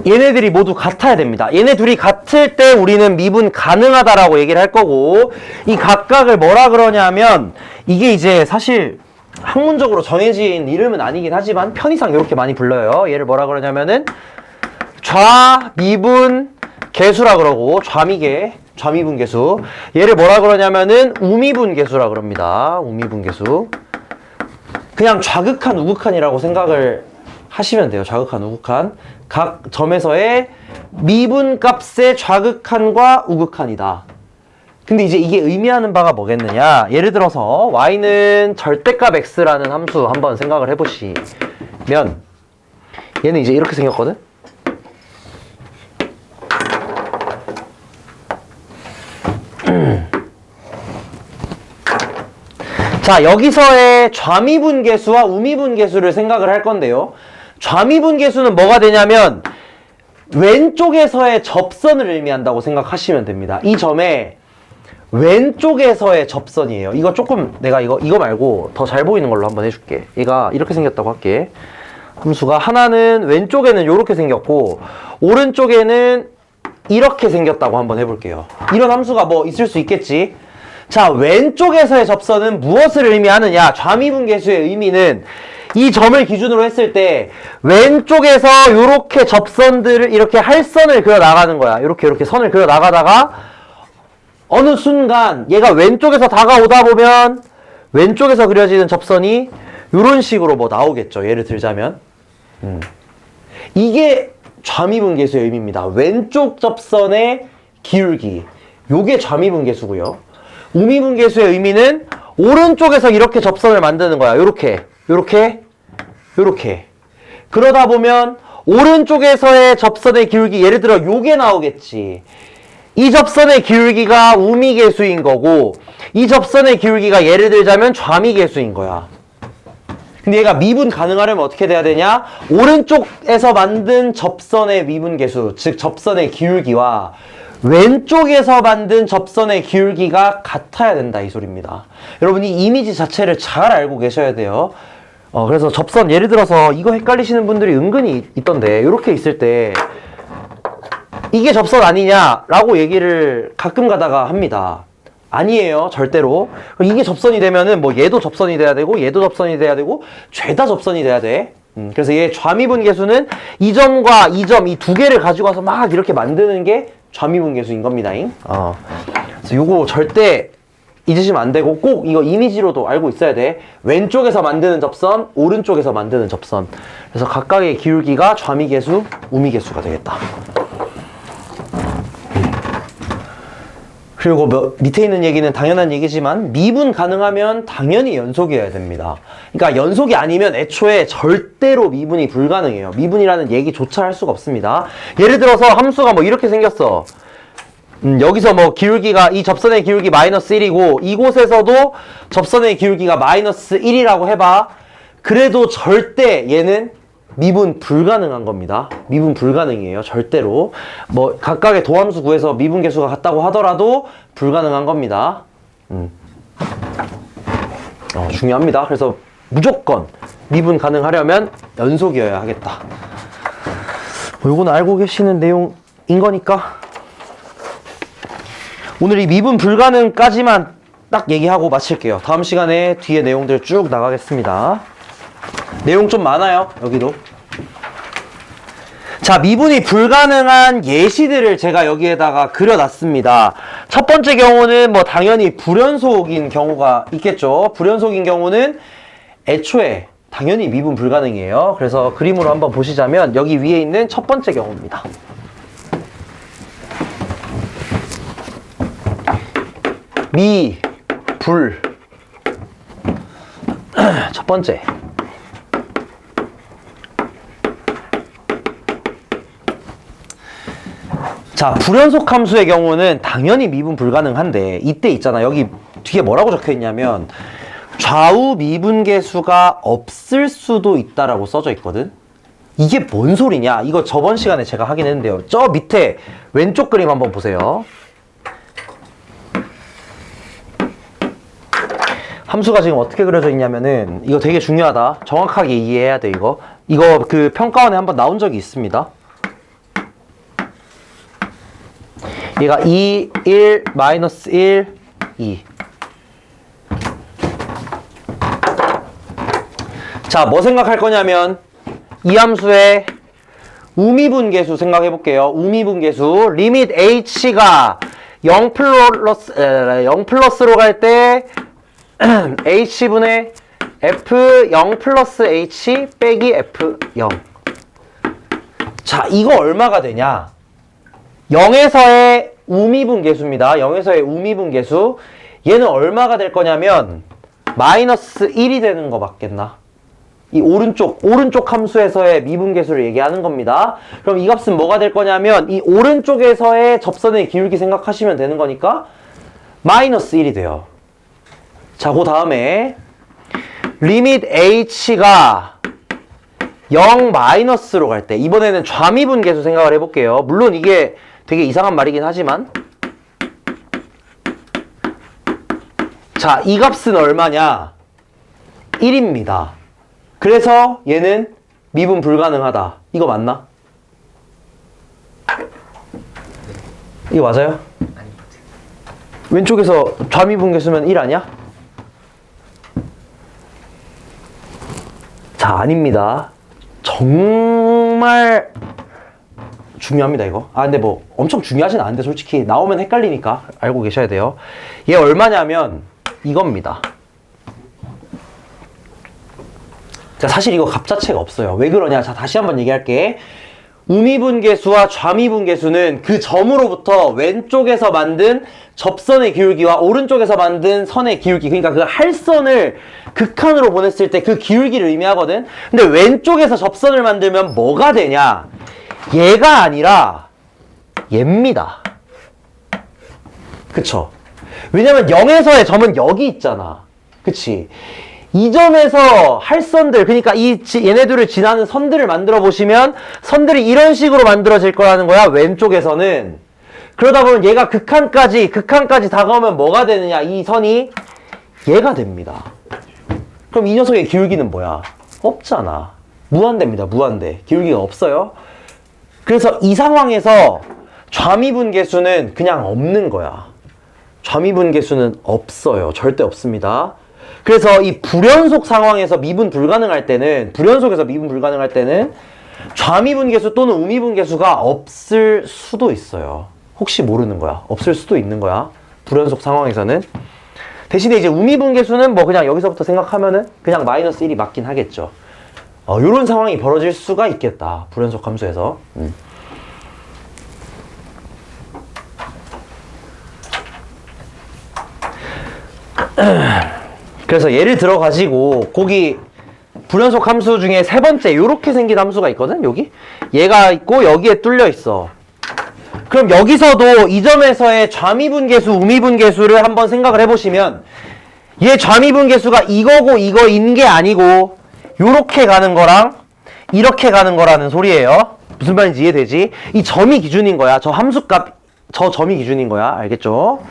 얘네들이 모두 같아야 됩니다. 얘네 둘이 같을 때 우리는 미분 가능하다라고 얘기를 할 거고, 이 각각을 뭐라 그러냐면, 이게 이제 사실 학문적으로 정해진 이름은 아니긴 하지만 편의상 이렇게 많이 불러요. 얘를 뭐라 그러냐면은 좌미분 계수라 그러고, 좌미분 계수. 얘를 뭐라 그러냐면은 우미분 계수라 그럽니다. 우미분 계수. 그냥 좌극한 우극한이라고 생각을 하시면 돼요. 좌극한 우극한. 각 점에서의 미분값의 좌극한과 우극한이다. 근데 이제 이게 의미하는 바가 뭐겠느냐? 예를 들어서 y는 절대값 x라는 함수 한번 생각을 해보시면, 얘는 이제 이렇게 생겼거든? 자, 여기서의 좌미분 계수와 우미분 계수를 생각을 할 건데요. 좌미분 계수는 뭐가 되냐면 왼쪽에서의 접선을 의미한다고 생각하시면 됩니다. 이 점에 왼쪽에서의 접선이에요. 이거 조금 내가 이거 말고 더 잘 보이는 걸로 한번 해줄게. 얘가 이렇게 생겼다고 할게. 함수가 하나는 왼쪽에는 이렇게 생겼고 오른쪽에는 이렇게 생겼다고 한번 해볼게요. 이런 함수가 뭐 있을 수 있겠지. 자, 왼쪽에서의 접선은 무엇을 의미하느냐? 좌미분 계수의 의미는 이 점을 기준으로 했을 때 왼쪽에서 이렇게 접선들을 이렇게 할선을 그려 나가는 거야. 이렇게 선을 그려 나가다가 어느 순간 얘가 왼쪽에서 다가오다 보면 왼쪽에서 그려지는 접선이 이런 식으로 뭐 나오겠죠. 예를 들자면 이게 좌미분 계수의 의미입니다. 왼쪽 접선의 기울기, 요게 좌미분 계수고요. 우미분 계수의 의미는 오른쪽에서 이렇게 접선을 만드는 거야. 요렇게 그러다 보면 오른쪽에서의 접선의 기울기, 예를 들어 요게 나오겠지. 이 접선의 기울기가 우미계수인 거고 이 접선의 기울기가 예를 들자면 좌미계수인 거야. 근데 얘가 미분 가능하려면 어떻게 돼야 되냐? 오른쪽에서 만든 접선의 미분계수, 즉 접선의 기울기와 왼쪽에서 만든 접선의 기울기가 같아야 된다, 이 소리입니다. 여러분, 이 이미지 자체를 잘 알고 계셔야 돼요. 그래서 접선, 예를 들어서 이거 헷갈리시는 분들이 은근히 있던데, 이렇게 있을 때 이게 접선 아니냐라고 얘기를 가끔 가다가 합니다. 아니에요, 절대로. 이게 접선이 되면은 뭐 얘도 접선이 돼야 되고 얘도 접선이 돼야 되고 죄다 접선이 돼야 돼. 그래서 얘 좌미분 계수는 이 점과 이 점, 이 두 개를 가지고 와서 막 이렇게 만드는 게 좌미분 계수인 겁니다. 그래서 요거 절대 잊으시면 안 되고 꼭 이거 이미지로도 알고 있어야 돼. 왼쪽에서 만드는 접선, 오른쪽에서 만드는 접선. 그래서 각각의 기울기가 좌미계수, 우미계수가 되겠다. 그리고 밑에 있는 얘기는 당연한 얘기지만 미분 가능하면 당연히 연속이어야 됩니다. 그러니까 연속이 아니면 애초에 절대로 미분이 불가능해요. 미분이라는 얘기조차 할 수가 없습니다. 예를 들어서 함수가 뭐 이렇게 생겼어. 여기서 뭐 기울기가, 이 접선의 기울기 마이너스 1이고 이곳에서도 접선의 기울기가 마이너스 1이라고 해봐. 그래도 절대 얘는 미분 불가능한 겁니다. 미분 불가능이에요. 절대로. 뭐 각각의 도함수 구해서 미분 계수가 같다고 하더라도 불가능한 겁니다. 중요합니다. 그래서 무조건 미분 가능하려면 연속이어야 하겠다. 요거는 알고 계시는 내용인 거니까 오늘 이 미분 불가능까지만 딱 얘기하고 마칠게요. 다음 시간에 뒤에 내용들 쭉 나가겠습니다. 내용 좀 많아요, 여기도. 자, 미분이 불가능한 예시들을 제가 여기에다가 그려놨습니다. 첫 번째 경우는 뭐 당연히 불연속인 경우가 있겠죠. 불연속인 경우는 애초에 당연히 미분 불가능이에요. 그래서 그림으로 한번 보시자면 여기 위에 있는 첫 번째 경우입니다. 미, 불. 첫 번째. 자, 불연속 함수의 경우는 당연히 미분 불가능한데 이때 있잖아. 여기 뒤에 뭐라고 적혀 있냐면 좌우 미분계수가 없을 수도 있다라고 써져 있거든. 이게 뭔 소리냐? 이거 저번 시간에 제가 하긴 했는데요. 저 밑에 왼쪽 그림 한번 보세요. 함수가 지금 어떻게 그려져 있냐면은 이거 되게 중요하다. 정확하게 이해해야 돼, 이거. 이거 그 평가원에 한번 나온 적이 있습니다. 얘가 2, 1, 마이너스 1, 2. 자, 뭐 생각할 거냐면 이 함수의 우미분계수 생각해 볼게요. 우미분계수 리밋 h가 0 플러스로 갈 때 h분의 f 0 플러스 h 빼기 f 0. 자, 이거 얼마가 되냐? 0에서의 우미분계수입니다. 0에서의 우미분계수. 얘는 얼마가 될 거냐면 마이너스 1이 되는 거 맞겠나? 이 오른쪽 함수에서의 미분계수를 얘기하는 겁니다. 그럼 이 값은 뭐가 될 거냐면 이 오른쪽에서의 접선의 기울기 생각하시면 되는 거니까 마이너스 1이 돼요. 자, 그 다음에 리밋 h가 0 마이너스로 갈 때 이번에는 좌미분계수 생각을 해볼게요. 물론 이게 되게 이상한 말이긴 하지만 자, 이 값은 얼마냐? 1입니다. 그래서 얘는 미분 불가능하다. 이거 맞나? 이거 맞아요? 왼쪽에서 좌미분계수면 1 아니야? 자, 아닙니다. 정말 중요합니다, 이거. 아, 근데 뭐 엄청 중요하진 않은데 솔직히 나오면 헷갈리니까 알고 계셔야 돼요. 얘 얼마냐면 이겁니다. 자, 사실 이거 값 자체가 없어요. 왜 그러냐? 자, 다시 한번 얘기할게. 우미분계수와 좌미분계수는 그 점으로부터 왼쪽에서 만든 접선의 기울기와 오른쪽에서 만든 선의 기울기, 그러니까 그 할선을 극한으로 보냈을 때 그 기울기를 의미하거든. 근데 왼쪽에서 접선을 만들면 뭐가 되냐? 얘가 아니라 얘입니다. 그쵸? 왜냐면 0에서의 점은 여기 있잖아. 그치? 이 점에서 할선들, 그러니까 얘네들을 지나는 선들을 만들어 보시면 선들이 이런 식으로 만들어질 거라는 거야, 왼쪽에서는. 그러다 보면 얘가 극한까지 다가오면 뭐가 되느냐? 이 선이 얘가 됩니다. 그럼 이 녀석의 기울기는 뭐야? 없잖아. 무한대입니다, 무한대. 기울기가 없어요. 그래서 이 상황에서 좌미분계수는 그냥 없는 거야. 좌미분계수는 없어요. 절대 없습니다. 그래서 이 불연속 상황에서 미분 불가능할 때는, 불연속에서 미분 불가능할 때는 좌미분계수 또는 우미분계수가 없을 수도 있어요. 혹시 모르는 거야. 없을 수도 있는 거야. 불연속 상황에서는. 대신에 이제 우미분계수는 뭐 그냥 여기서부터 생각하면은 그냥 마이너스 1이 맞긴 하겠죠. 요런 상황이 벌어질 수가 있겠다. 불연속 함수에서. 그래서 예를 들어 가지고 거기 불연속 함수 중에 세 번째 요렇게 생긴 함수가 있거든. 여기 얘가 있고 여기에 뚫려 있어. 그럼 여기서도 이 점에서의 좌미분계수, 우미분계수를 한번 생각을 해보시면 얘 좌미분계수가 이거고 이거인 게 아니고 요렇게 가는 거랑 이렇게 가는 거라는 소리예요. 무슨 말인지 이해되지? 이 점이 기준인 거야. 저 함수값, 저 점이 기준인 거야. 알겠죠?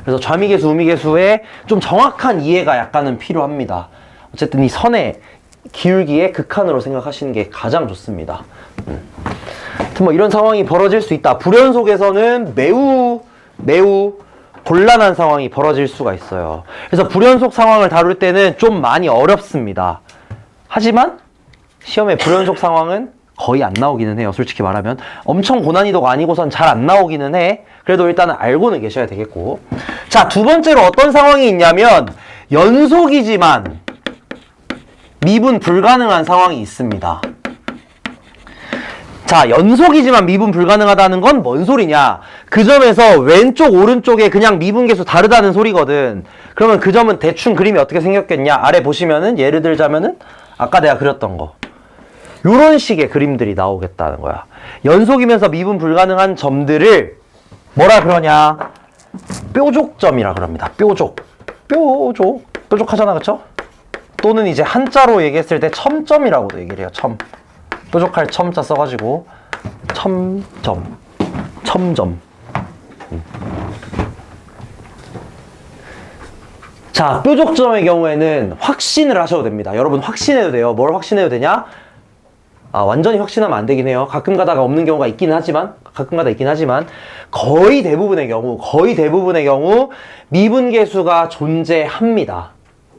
그래서 좌미계수, 우미계수의 좀 정확한 이해가 약간은 필요합니다. 어쨌든 이 선의 기울기의 극한으로 생각하시는 게 가장 좋습니다. 하여튼 뭐 이런 상황이 벌어질 수 있다. 불연속에서는 매우 곤란한 상황이 벌어질 수가 있어요. 그래서 불연속 상황을 다룰 때는 좀 많이 어렵습니다. 하지만 시험의 불연속 상황은 거의 안 나오기는 해요. 솔직히 말하면. 엄청 고난이도가 아니고선 잘 안 나오기는 해. 그래도 일단은 알고는 계셔야 되겠고. 자, 두 번째로 어떤 상황이 있냐면 연속이지만 미분 불가능한 상황이 있습니다. 자, 연속이지만 미분 불가능하다는 건 뭔 소리냐? 그 점에서 왼쪽 오른쪽에 그냥 미분계수 다르다는 소리거든. 그러면 그 점은 대충 그림이 어떻게 생겼겠냐? 아래 보시면은 예를 들자면은 아까 내가 그렸던 거 요런 식의 그림들이 나오겠다는 거야. 연속이면서 미분 불가능한 점들을 뭐라 그러냐? 뾰족점이라 그럽니다. 뾰족하잖아, 그쵸? 또는 이제 한자로 얘기했을 때 첨점이라고도 얘기를 해요. 뾰족할 첨자 써가지고 첨점. 자, 뾰족점의 경우에는 확신을 하셔도 됩니다. 여러분 확신해도 돼요. 뭘 확신해도 되냐? 완전히 확신하면 안 되긴 해요. 가끔 가다가 없는 경우가 있긴 하지만 거의 대부분의 경우 미분계수가 존재합니다.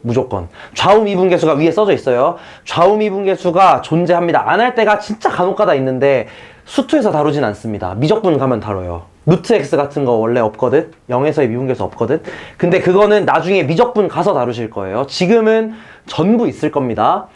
무조건. 좌우 미분계수가 위에 써져 있어요. 좌우 미분계수가 존재합니다. 안 할 때가 진짜 간혹가다 있는데 수투에서 다루진 않습니다. 미적분 가면 다뤄요. 루트 x 같은 거 원래 없거든. 0에서의 미분계수 없거든. 근데 그거는 나중에 미적분 가서 다루실 거예요. 지금은 전부 있을 겁니다.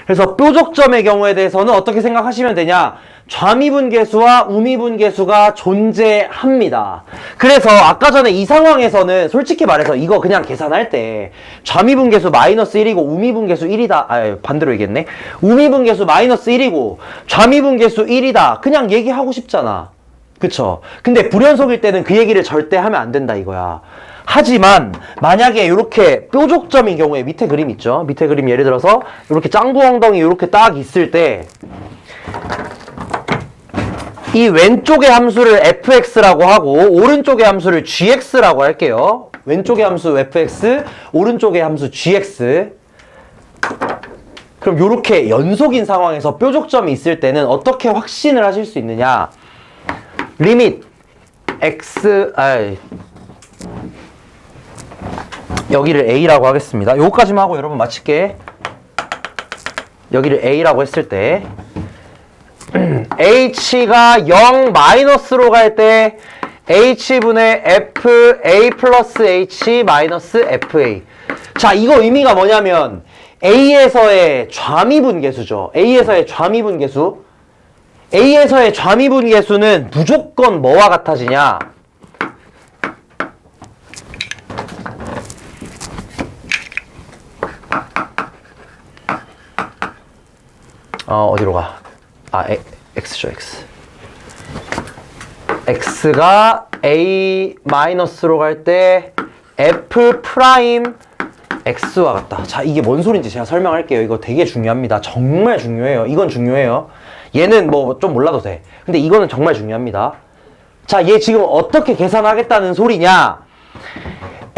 그래서 뾰족점의 경우에 대해서는 어떻게 생각하시면 되냐? 좌미분계수와 우미분계수가 존재합니다. 그래서 아까 전에 이 상황에서는 솔직히 말해서 이거 그냥 계산할 때 좌미분계수 마이너스 1이고 우미분계수 1이다. 반대로 얘기했네. 우미분계수 마이너스 1이고 좌미분계수 1이다. 그냥 얘기하고 싶잖아. 그쵸? 근데 불연속일 때는 그 얘기를 절대 하면 안 된다 이거야. 하지만 만약에 이렇게 뾰족점인 경우에 밑에 그림 있죠? 밑에 그림 예를 들어서 이렇게 짱구 엉덩이 이렇게 딱 있을 때 이 왼쪽의 함수를 fx라고 하고 오른쪽의 함수를 gx라고 할게요. 왼쪽의 함수 fx, 오른쪽의 함수 gx. 그럼 이렇게 연속인 상황에서 뾰족점이 있을 때는 어떻게 확신을 하실 수 있느냐? 리밋 여기를 a라고 하겠습니다. 요거까지만 하고 여러분 마칠게. 여기를 a라고 했을 때 h가 0 마이너스로 갈 때 h분의 fa 플러스 h 마이너스 fa. 자, 이거 의미가 뭐냐면 a에서의 좌미분계수죠. a에서의 좌미분계수는 무조건 뭐와 같아지냐? 어디로 가? x죠, x. x가 a 마이너스로 갈 때 f 프라임 x와 같다. 자, 이게 뭔 소린지 제가 설명할게요. 이거 되게 중요합니다. 정말 중요해요. 이건 중요해요. 얘는 뭐 좀 몰라도 돼. 근데 이거는 정말 중요합니다. 자, 얘 지금 어떻게 계산하겠다는 소리냐?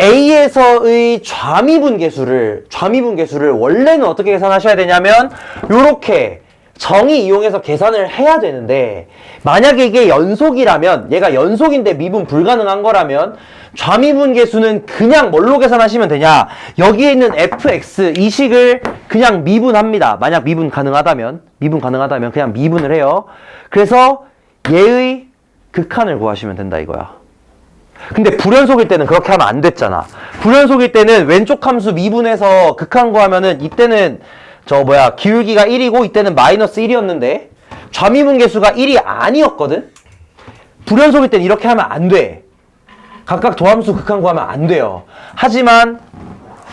a에서의 좌미분계수를 원래는 어떻게 계산하셔야 되냐면 요렇게 정의 이용해서 계산을 해야 되는데 만약에 이게 연속이라면 얘가 연속인데 미분 불가능한 거라면 좌미분계수는 그냥 뭘로 계산하시면 되냐? 여기에 있는 fx 이 식을 그냥 미분합니다. 만약 미분 가능하다면 그냥 미분을 해요. 그래서 얘의 극한을 구하시면 된다 이거야. 근데 불연속일 때는 그렇게 하면 안 됐잖아. 불연속일 때는 왼쪽 함수 미분해서 극한 구하면은 이때는 기울기가 1이고 이때는 마이너스 1이었는데 좌미분계수가 1이 아니었거든? 불연속일 때는 이렇게 하면 안 돼. 각각 도함수 극한 구하면 안 돼요. 하지만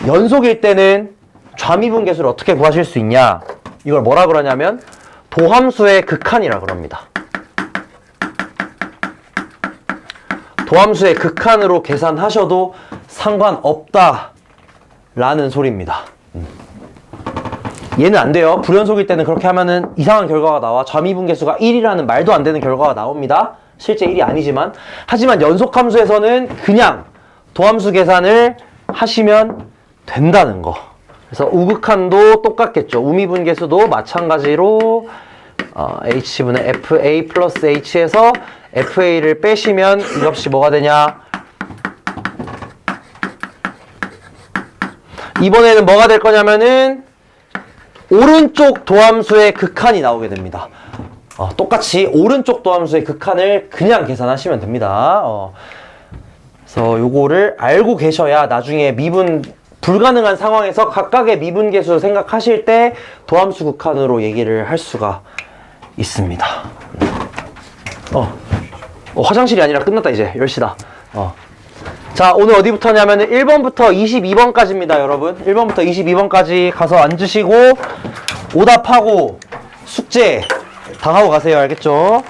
연속일 때는 좌미분계수를 어떻게 구하실 수 있냐? 이걸 뭐라 그러냐면 도함수의 극한이라 그럽니다. 도함수의 극한으로 계산하셔도 상관없다 라는 소리입니다. 얘는 안 돼요. 불연속일 때는 그렇게 하면은 이상한 결과가 나와. 좌미분계수가 1이라는 말도 안 되는 결과가 나옵니다. 실제 1이 아니지만. 하지만 연속함수에서는 그냥 도함수 계산을 하시면 된다는 거. 그래서 우극한도 똑같겠죠. 우미분계수도 마찬가지로 h분의 fa 플러스 h에서 fa를 빼시면 이 값이 뭐가 되냐? 이번에는 뭐가 될 거냐면은 오른쪽 도함수의 극한이 나오게 됩니다. 똑같이 오른쪽 도함수의 극한을 그냥 계산하시면 됩니다. 그래서 요거를 알고 계셔야 나중에 미분 불가능한 상황에서 각각의 미분 계수 생각하실 때 도함수 극한으로 얘기를 할 수가 있습니다. 화장실이 아니라 끝났다. 이제 10시다. 자, 오늘 어디부터냐면 1번부터 22번까지입니다, 여러분. 1번부터 22번까지 가서 앉으시고 오답하고 숙제 다 하고 가세요. 알겠죠?